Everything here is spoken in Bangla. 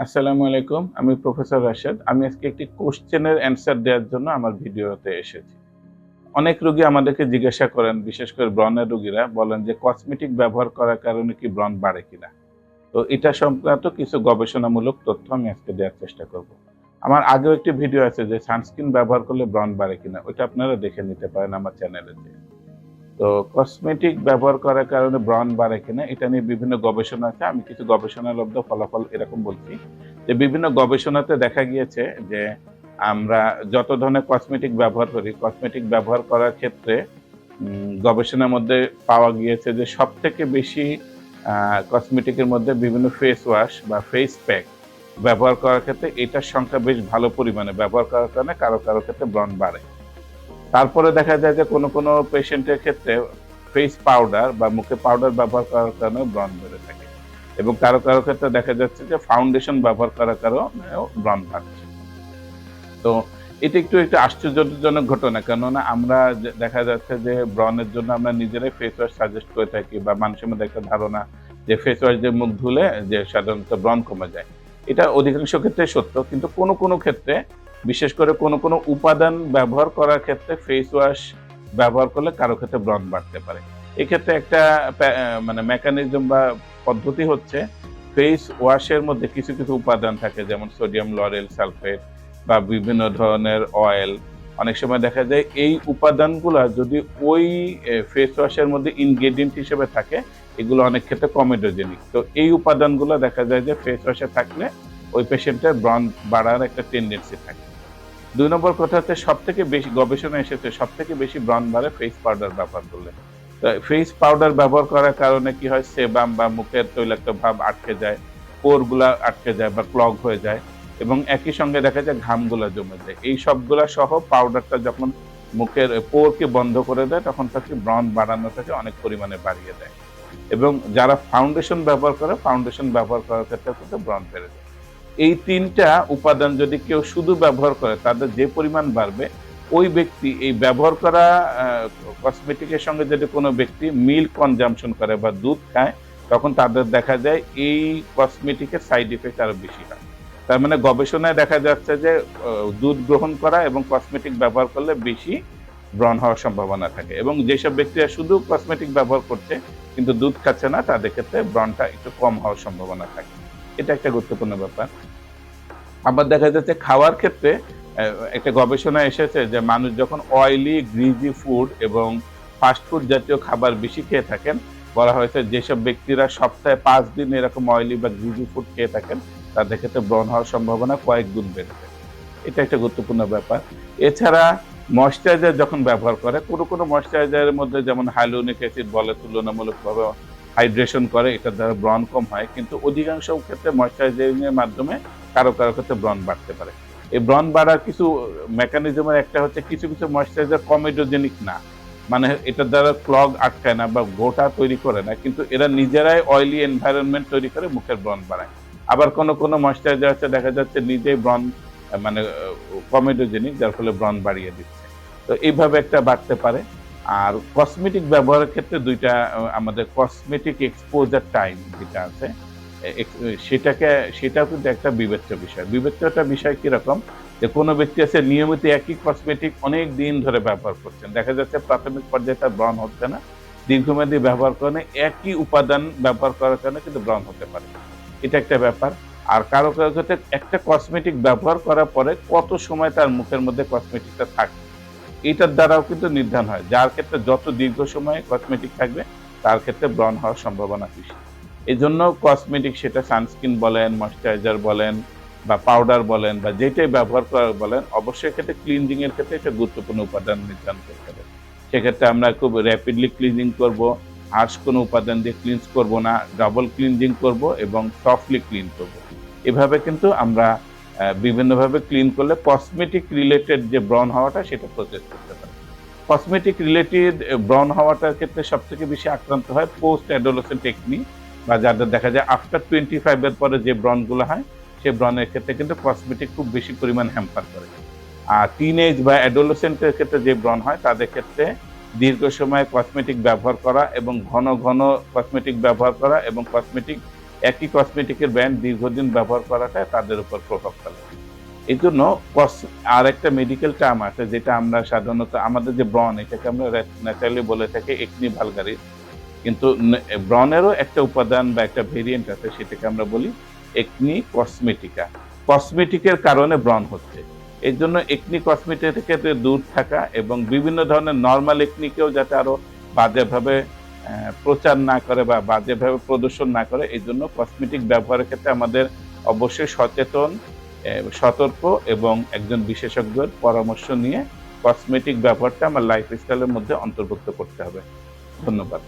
আসসালামু আলাইকুম। আমি প্রফেসর রাশেদ। আমি আজকে একটি কোয়েশ্চেনের অ্যান্সার দেওয়ার জন্য আমার ভিডিওতে এসেছি। অনেক রোগী আমাদেরকে জিজ্ঞাসা করেন, বিশেষ করে ব্রণের রোগীরা বলেন যে কসমেটিক ব্যবহার করার কারণে কি ব্রণ বাড়ে কিনা? তো এটা সংক্রান্ত কিছু গবেষণামূলক তথ্য আমি আজকে দেওয়ার চেষ্টা করব। আমার আগেও একটি ভিডিও আছে যে সানস্ক্রিন ব্যবহার করলে ব্রণ বাড়ে কিনা? ওইটা আপনারা দেখে নিতে পারেন আমার চ্যানেলে যেয়ে। তো কসমেটিক ব্যবহার করার কারণে ব্রণ বাড়ে কিনা এটা নিয়ে বিভিন্ন গবেষণা আছে। আমি কিছু গবেষণালব্ধ ফলাফল এরকম বলছি যে বিভিন্ন গবেষণাতে দেখা গিয়েছে যে আমরা যত ধরনের কসমেটিক ব্যবহার করি, কসমেটিক ব্যবহার করার ক্ষেত্রে গবেষণার মধ্যে পাওয়া গিয়েছে যে সবথেকে বেশি কসমেটিকের মধ্যে বিভিন্ন ফেস ওয়াশ বা ফেস প্যাক ব্যবহার করার ক্ষেত্রে এটার সংখ্যা বেশ ভালো পরিমাণে ব্যবহার করার কারণে কারো ক্ষেত্রে ব্রণ বাড়ে। তারপরে দেখা যায় যে কোনো পেশেন্টের ক্ষেত্রে ফেস পাউডার বা মুখে পাউডার ব্যবহার করার কারণেও ব্রণ বেড়ে থাকে। এবং কারো ক্ষেত্রে দেখা যাচ্ছে যে ফাউন্ডেশন ব্যবহার করার কারণেও ব্রণ বাড়ছে। তো এটা একটু আশ্চর্যজনক ঘটনা। কেননা আমরা দেখা যাচ্ছে যে ব্রণের জন্য আমরা নিজেরাই ফেস ওয়াশ সাজেস্ট করে থাকি বা মানুষের মধ্যে একটা ধারণা যে ফেস ওয়াশ দিয়ে মুখ ধুলে যে সাধারণত ব্রণ কমে যায়। এটা অধিকাংশ ক্ষেত্রে সত্য। কিন্তু কোনো ক্ষেত্রে বিশেষ করে কোনো উপাদান ব্যবহার করার ক্ষেত্রে ফেস ওয়াশ ব্যবহার করলে কারো ক্ষেত্রে ব্রণ বাড়তে পারে। এক্ষেত্রে একটা মানে মেকানিজম বা পদ্ধতি হচ্ছে ফেস ওয়াশের মধ্যে কিছু উপাদান থাকে যেমন সোডিয়াম লরেল সালফেট বা বিভিন্ন ধরনের অয়েল। অনেক সময় দেখা যায় এই উপাদানগুলা যদি ওই ফেস ওয়াশের মধ্যে ইনগ্রেডিয়েন্ট হিসেবে থাকে, এগুলো অনেক ক্ষেত্রে কমেডোজেনিক। তো এই উপাদানগুলো দেখা যায় যে ফেস ওয়াশে থাকলে ওই পেশেন্টের ব্রণ বাড়ার একটা টেনডেন্সি থাকে। ২ নম্বর কথা হচ্ছে সবথেকে বেশি গবেষণা এসেছে সবথেকে বেশি ব্রণ বাড়ে ফেস পাউডার ব্যবহার করলে। তো ফেস পাউডার ব্যবহার করার কারণে কি হয় সেবাম বা মুখের তৈলাক্ত ভাব আটকে যায়, পোর গুলা আটকে যায় বা ক্লগ হয়ে যায় এবং একই সঙ্গে দেখা যায় ঘামগুলা জমে যায়। এই সবগুলা সহ পাউডারটা যখন মুখের পোরকে বন্ধ করে দেয় তখন তাকে ব্রণ বাড়ানোটাকে অনেক পরিমাণে বাড়িয়ে দেয়। এবং যারা ফাউন্ডেশন ব্যবহার করে, ফাউন্ডেশন ব্যবহার করার ক্ষেত্রেও কিন্তু ব্রণ বেড়ে যায়। এই ৩ টা উপাদান যদি কেউ শুধু ব্যবহার করে তাদের যে পরিমাণ বাড়বে, ওই ব্যক্তি এই ব্যবহার করা আ কসমেটিকের সঙ্গে যদি কোনো ব্যক্তি মিল্ক কনজাম্পশন করে বা দুধ খায়, তখন তাদের দেখা যায় এই কসমেটিকের সাইড ইফেক্ট আরো বেশি হয়। তার মানে গবেষণায় দেখা যাচ্ছে যে দুধ গ্রহণ করা এবং কসমেটিক ব্যবহার করলে বেশি ব্রণ হওয়ার সম্ভাবনা থাকে এবং যেসব ব্যক্তিরা শুধু কসমেটিক ব্যবহার করছে কিন্তু দুধ খাচ্ছে না, তাদের ক্ষেত্রে ব্রণটা একটু কম হওয়ার সম্ভাবনা থাকে। এটা একটা গুরুত্বপূর্ণ ব্যাপার। আবার দেখা যাচ্ছে খাওয়ার ক্ষেত্রে অ্যা একটা গবেষণা এসেছে যে মানুষ যখন অয়েলি, গ্রিজি ফুড এবং ফাস্ট ফুড জাতীয় খাবার বেশি খেয়ে থাকেন, বলা হয়েছে যেসব ব্যক্তিরা সপ্তাহে ৫ দিন এরকম অয়েলি বা গ্রিজি ফুড খেয়ে থাকেন, তাদের ক্ষেত্রে ব্রণ হওয়ার সম্ভাবনা কয়েক গুণ বেড়ে যায়। এটা একটা গুরুত্বপূর্ণ ব্যাপার। এছাড়া ময়েশ্চারাইজার যখন ব্যবহার করে, কোনো ময়েশ্চারাইজারের মধ্যে যেমন হাইলুরোনিক অ্যাসিড বলে তুলনামূলকভাবে হাইড্রেশন করে, এটার দ্বারা ব্রণ কম হয়। কিন্তু অধিকাংশ ক্ষেত্রে ময়েশ্চারাইজিং এর মাধ্যমে কারো ক্ষেত্রে ব্রণ বাড়তে পারে। এই ব্রণ বাড়ার কিছু মেকানিজমের একটা হচ্ছে কিছু ময়েশ্চারাইজার কমেডোজেনিক না। মানে এটার দ্বারা ক্লগ আটকায় না বা গোটা তৈরি করে না। কিন্তু এরা নিজেরাই অয়েলি এনভায়রনমেন্ট তৈরি করে মুখের ব্রণ বাড়ায়। আবার কোনো ময়েশ্চারাইজার আছে দেখা যাচ্ছে নিজেই ব্রণ মানে কমেডোজেনিক যার ফলে ব্রণ বাড়িয়ে দিচ্ছে। তো এইভাবে একটা বাড়তে পারে। আর কসমেটিক ব্যবহারের ক্ষেত্রে ২ টা আমাদের কসমেটিক এক্সপোজার টাইম যেটা আছে এ এক সেটাও কিন্তু একটা বিবেচ্য বিষয়। বিবেচ্যটা বিষয় কিরকম? যে কোনো ব্যক্তি আছে নিয়মিত একই কসমেটিক অনেক দিন ধরে ব্যবহার করছেন। দেখা যাচ্ছে প্রাথমিক পর্যায়ে তার ব্রণ হচ্ছে না। দীর্ঘমেয়াদী ব্যবহার কারণে একই উপাদান ব্যবহার করার কারণে কিন্তু ব্রণ হতে পারে। এটা একটা ব্যাপার। আর কারো ক্ষেত্রে একটা কসমেটিক ব্যবহার করার পরে কত সময় তার মুখের মধ্যে কসমেটিকটা থাকে, এটার দ্বারাও কিন্তু নির্ধারণ হয়। যার ক্ষেত্রে যত দীর্ঘ সময় কসমেটিক থাকবে, তার ক্ষেত্রে ব্রণ হওয়ার সম্ভাবনা বেশি। এজন্য কসমেটিক সেটা সানস্ক্রিন বলেন, ময়েশ্চারাইজার বলেন বা পাউডার বলেন বা যেটাই ব্যবহার করা বলেন, অবশ্যই এক্ষেত্রে ক্লিনজিং এর ক্ষেত্রে একটা গুরুত্বপূর্ণ উপাদান নির্ধারণ করতে হবে। সেক্ষেত্রে আমরা খুব র‍্যাপিডলি ক্লিনজিং করব, হার্শ কোনো উপাদান দিয়ে ক্লিনস করব না, ডাবল ক্লিনজিং করব এবং সফটলি ক্লিন করব। এভাবে কিন্তু আমরা বিভিন্নভাবে ক্লিন করলে কসমেটিক রিলেটেড যে ব্রণ হওয়াটা সেটা প্রতিরোধ করতে পারি। কসমেটিক রিলেটেড ব্রণ হওয়াটার ক্ষেত্রে সবথেকে বেশি আক্রান্ত হয় পোস্ট অ্যাডোলেসেন্ট একনি বা যাদের দেখা যায় আফটার 25 এর পরে যে ব্রণগুলো হয়, সেই ব্রণের ক্ষেত্রে কিন্তু কসমেটিক খুব বেশি পরিমাণ হ্যাম্পার করে। আর টিনেজ বা অ্যাডোলেসেন্টের ক্ষেত্রে যে ব্রণ হয় তাদের ক্ষেত্রে দীর্ঘ সময় কসমেটিক ব্যবহার করা এবং ঘন কসমেটিক ব্যবহার করা এবং কসমেটিক একই কসমেটিকের ব্র্যান্ড দীর্ঘদিন ব্যবহার করাটা তাদের উপর প্রভাব ফেলে। এই জন্য আর একটা মেডিকেল টার্ম আছে যেটা আমরা সাধারণত আমাদের যে ব্রণ এটাকে আমরা ন্যাচারালি বলে থাকি একনি ভালগারিস, কিন্তু ব্রণেরও একটা উপাদান বা একটা ভেরিয়েন্ট আছে সেটাকে আমরা বলি একনি কসমেটিকা। কসমেটিকের কারণে ব্রণ হচ্ছে, এই জন্য একনি কসমেটিক থেকে দূর থাকা এবং বিভিন্ন ধরনের নর্মাল একনিকেও যাতে আরো বাজেভাবে প্রচার না করে বা বাজেভাবে প্রদর্শন না করে, এই জন্য কসমেটিক ব্যবহারের ক্ষেত্রে আমাদের অবশ্যই সচেতন, সতর্ক এবং একজন বিশেষজ্ঞের পরামর্শ নিয়ে কসমেটিক ব্যবহারটা আমার লাইফস্টাইলের মধ্যে অন্তর্ভুক্ত করতে হবে। ধন্যবাদ।